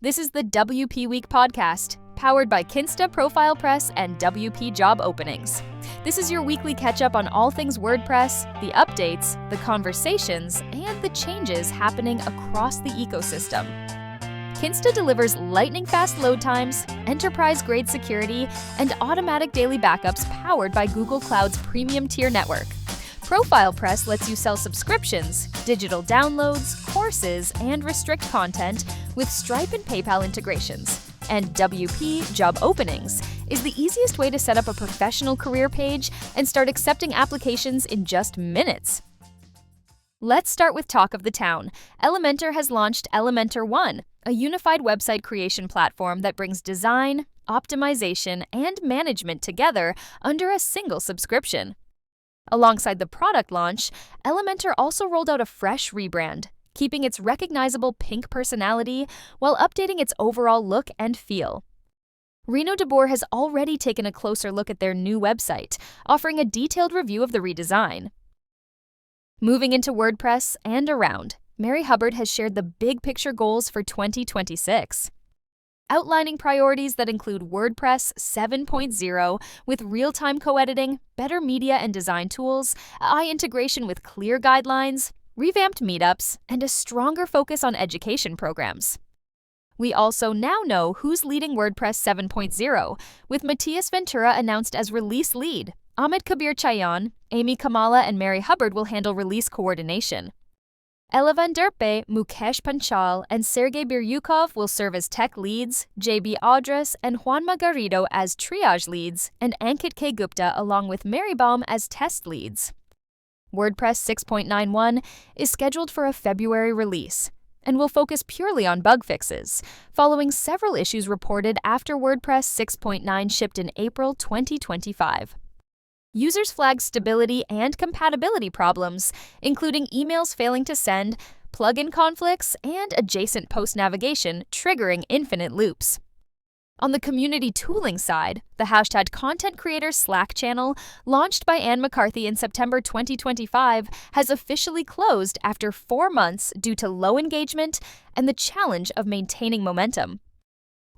This is the WP Week podcast, powered by Kinsta Profile Press and WP Job Openings. This is your weekly catch-up on all things WordPress, the updates, the conversations, and the changes happening across the ecosystem. Kinsta delivers lightning-fast load times, enterprise-grade security, and automatic daily backups powered by Google Cloud's premium tier network. Profile Press lets you sell subscriptions, digital downloads, courses, and restrict content with Stripe and PayPal integrations. And WP Job Openings is the easiest way to set up a professional career page and start accepting applications in just minutes. Let's start with talk of the town. Elementor has launched Elementor One, a unified website creation platform that brings design, optimization, and management together under a single subscription. Alongside the product launch, Elementor also rolled out a fresh rebrand, keeping its recognizable pink personality while updating its overall look and feel. Reno DeBoer has already taken a closer look at their new website, offering a detailed review of the redesign. Moving into WordPress and around, Mary Hubbard has shared the big picture goals for 2026. Outlining priorities that include WordPress 7.0 with real-time co-editing, better media and design tools, AI integration with clear guidelines, revamped meetups, and a stronger focus on education programs. We also now know who's leading WordPress 7.0, with Matias Ventura announced as release lead. Ahmed Kabir Chayan, Amy Kamala, and Mary Hubbard will handle release coordination. Elevan Derpe, Mukesh Panchal, and Sergey Biryukov will serve as tech leads, JB Audras and Juan Margarito as triage leads, and Ankit K. Gupta along with Mary Baum as test leads. WordPress 6.91 is scheduled for a February release and will focus purely on bug fixes, following several issues reported after WordPress 6.9 shipped in April 2025. Users flagged stability and compatibility problems, including emails failing to send, plugin conflicts, and adjacent post navigation triggering infinite loops. On the community tooling side, the hashtag Content Creators Slack channel, launched by Anne McCarthy in September 2025, has officially closed after 4 months due to low engagement and the challenge of maintaining momentum.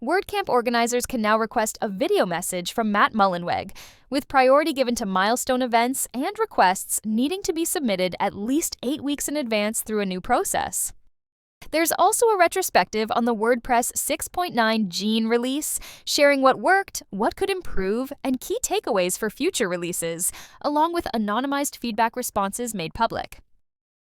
WordCamp organizers can now request a video message from Matt Mullenweg, with priority given to milestone events and requests needing to be submitted at least 8 weeks in advance through a new process. There's also a retrospective on the WordPress 6.9 Gene release, sharing what worked, what could improve, and key takeaways for future releases, along with anonymized feedback responses made public.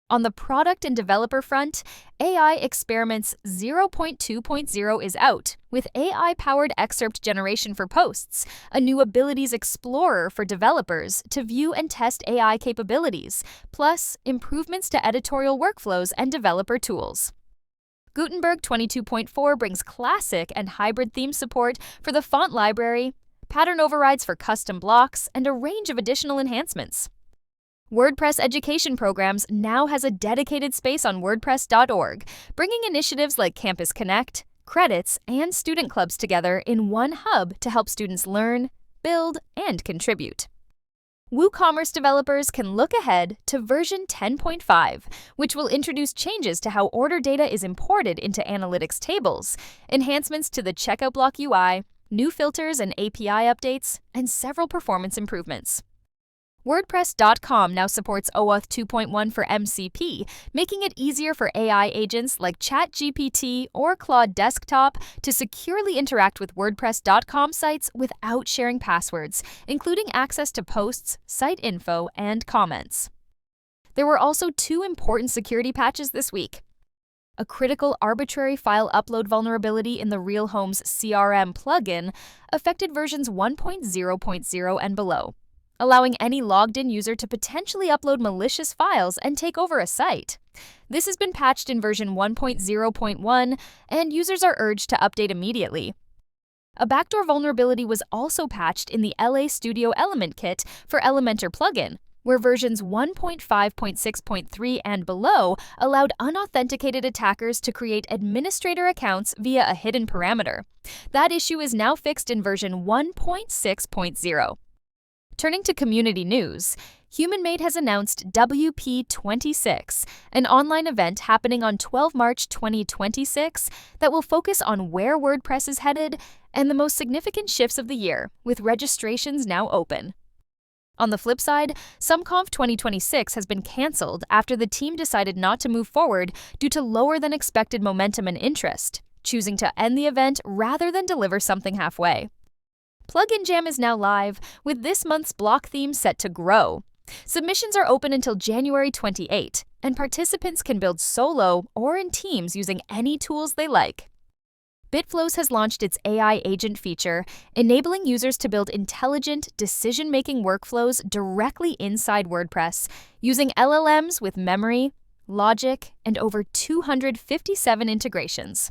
On the product and developer front, AI Experiments 0.2.0 is out, with AI-powered excerpt generation for posts, a new Abilities Explorer for developers to view and test AI capabilities, plus improvements to editorial workflows and developer tools. Gutenberg 22.4 brings classic and hybrid theme support for the font library, pattern overrides for custom blocks, and a range of additional enhancements. WordPress Education Programs now has a dedicated space on WordPress.org, bringing initiatives like Campus Connect, credits, and student clubs together in one hub to help students learn, build, and contribute. WooCommerce developers can look ahead to version 10.5, which will introduce changes to how order data is imported into analytics tables, enhancements to the checkout block UI, new filters and API updates, and several performance improvements. WordPress.com now supports OAuth 2.1 for MCP, making it easier for AI agents like ChatGPT or Claude Desktop to securely interact with WordPress.com sites without sharing passwords, including access to posts, site info, and comments. There were also 2 important security patches this week. A critical arbitrary file upload vulnerability in the Real Homes CRM plugin affected versions 1.0.0 and below, allowing any logged-in user to potentially upload malicious files and take over a site. This has been patched in version 1.0.1, and users are urged to update immediately. A backdoor vulnerability was also patched in the LA Studio Element Kit for Elementor plugin, where versions 1.5.6.3 and below allowed unauthenticated attackers to create administrator accounts via a hidden parameter. That issue is now fixed in version 1.6.0. Turning to community news, HumanMade has announced WP26, an online event happening on 12 March 2026 that will focus on where WordPress is headed and the most significant shifts of the year, with registrations now open. On the flip side, SumConf 2026 has been canceled after the team decided not to move forward due to lower than expected momentum and interest, choosing to end the event rather than deliver something halfway. Plugin Jam is now live, with this month's block theme set to grow. Submissions are open until January 28, and participants can build solo or in teams using any tools they like. Bitflows has launched its AI agent feature, enabling users to build intelligent, decision-making workflows directly inside WordPress, using LLMs with memory, logic, and over 257 integrations.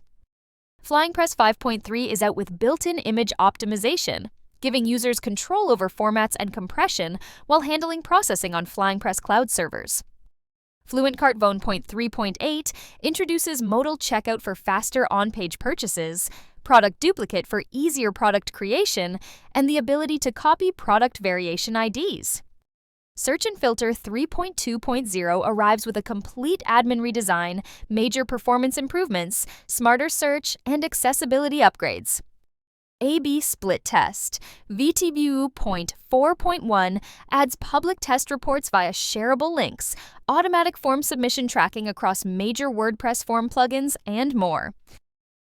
FlyingPress 5.3 is out with built-in image optimization, giving users control over formats and compression while handling processing on FlyingPress cloud servers. FluentCart Vone 3.8 introduces modal checkout for faster on-page purchases, product duplicate for easier product creation, and the ability to copy product variation IDs. Search and Filter 3.2.0 arrives with a complete admin redesign, major performance improvements, smarter search, and accessibility upgrades. A/B Split Test VTBU.4.1 adds public test reports via shareable links, automatic form submission tracking across major WordPress form plugins, and more.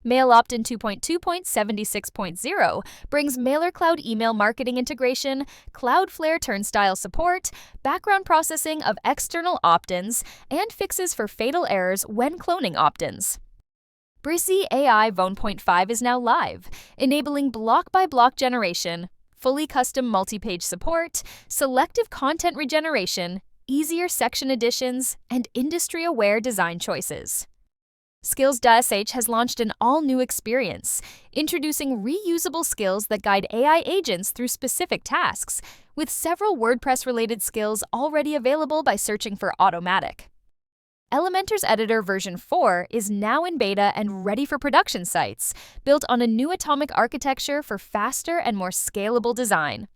Mail Opt-in 2.2.76.0 brings MailerCloud email marketing integration, Cloudflare turnstile support, background processing of external opt-ins, and fixes for fatal errors when cloning opt-ins. Brissy AI Vone.5 is now live, enabling block-by-block generation, fully custom multi-page support, selective content regeneration, easier section additions, and industry-aware design choices. Skills.sh has launched an all-new experience, introducing reusable skills that guide AI agents through specific tasks, with several WordPress-related skills already available by searching for Automatic. Elementor's Editor version 4 is now in beta and ready for production sites, built on a new atomic architecture for faster and more scalable design.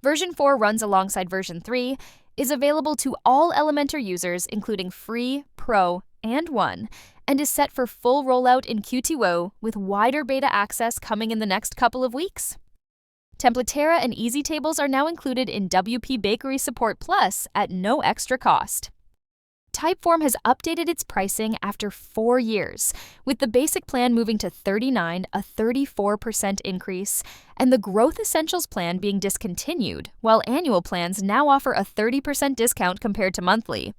Version 4 runs alongside version 3, is available to all Elementor users including Free, Pro, and One, and is set for full rollout in Qt with wider beta access coming in the next couple of weeks. Templatera and Easy Tables are now included in WP Bakery Support Plus at no extra cost. Typeform has updated its pricing after 4 years, with the basic plan moving to $39, a 34% increase, and the Growth Essentials plan being discontinued, while annual plans now offer a 30% discount compared to monthly.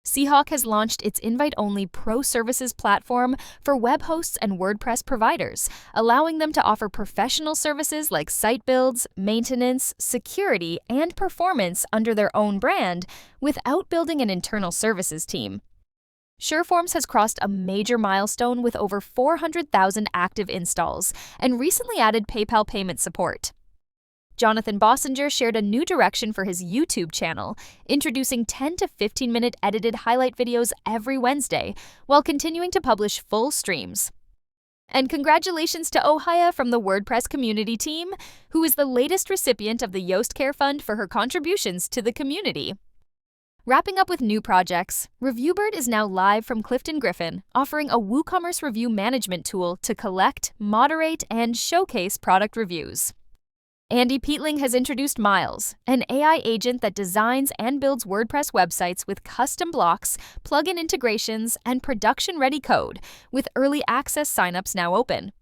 Seahawk has launched its invite-only Pro Services platform for web hosts and WordPress providers, allowing them to offer professional services like site builds, maintenance, security, and performance under their own brand without building an internal services team. Sureforms has crossed a major milestone with over 400,000 active installs and recently added PayPal payment support. Jonathan Bossinger shared a new direction for his YouTube channel, introducing 10 to 15-minute edited highlight videos every Wednesday, while continuing to publish full streams. And congratulations to Ohaya from the WordPress community team, who is the latest recipient of the Yoast Care Fund for her contributions to the community. Wrapping up with new projects, ReviewBird is now live from Clifton Griffin, offering a WooCommerce review management tool to collect, moderate, and showcase product reviews. Andy Peatling has introduced Miles, an AI agent that designs and builds WordPress websites with custom blocks, plugin integrations, and production-ready code, with early access signups now open.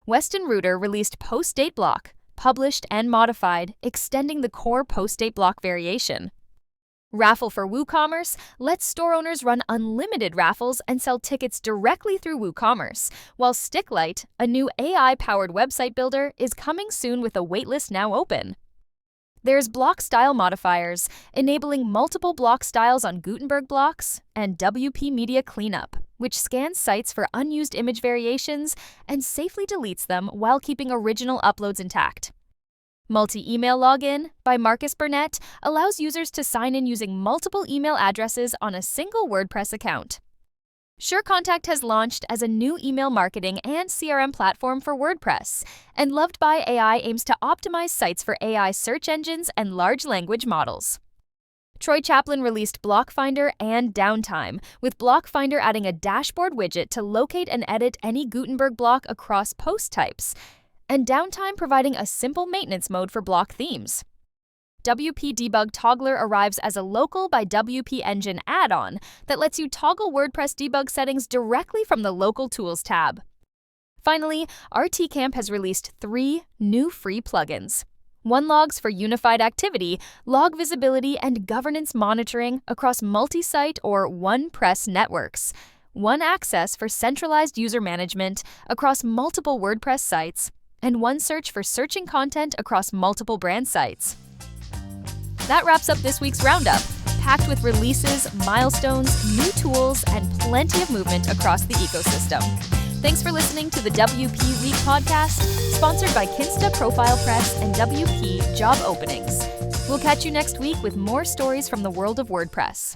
Weston Reuter released Post-Date Block, published and modified, extending the core post-date block variation. Raffle for WooCommerce lets store owners run unlimited raffles and sell tickets directly through WooCommerce, while Sticklight, a new AI-powered website builder, is coming soon with a waitlist now open. There's block style modifiers, enabling multiple block styles on Gutenberg blocks, and WP Media Cleanup, which scans sites for unused image variations and safely deletes them while keeping original uploads intact. Multi-Email Login by Marcus Burnett allows users to sign in using multiple email addresses on a single WordPress account. SureContact has launched as a new email marketing and CRM platform for WordPress, and Loved by AI aims to optimize sites for AI search engines and large language models. Troy Chaplin released Block Finder and Downtime, with Block Finder adding a dashboard widget to locate and edit any Gutenberg block across post types, and Downtime providing a simple maintenance mode for block themes. WP Debug Toggler arrives as a local by WP Engine add-on that lets you toggle WordPress debug settings directly from the Local Tools tab. Finally, RTCamp has released 3 new free plugins: OneLogs for unified activity, log visibility, and governance monitoring across multi-site or OnePress networks, OneAccess for centralized user management across multiple WordPress sites, and OneSearch for searching content across multiple brand sites. That wraps up this week's roundup, packed with releases, milestones, new tools, and plenty of movement across the ecosystem. Thanks for listening to the WP Week podcast, sponsored by Kinsta Profile Press and WP Job Openings. We'll catch you next week with more stories from the world of WordPress.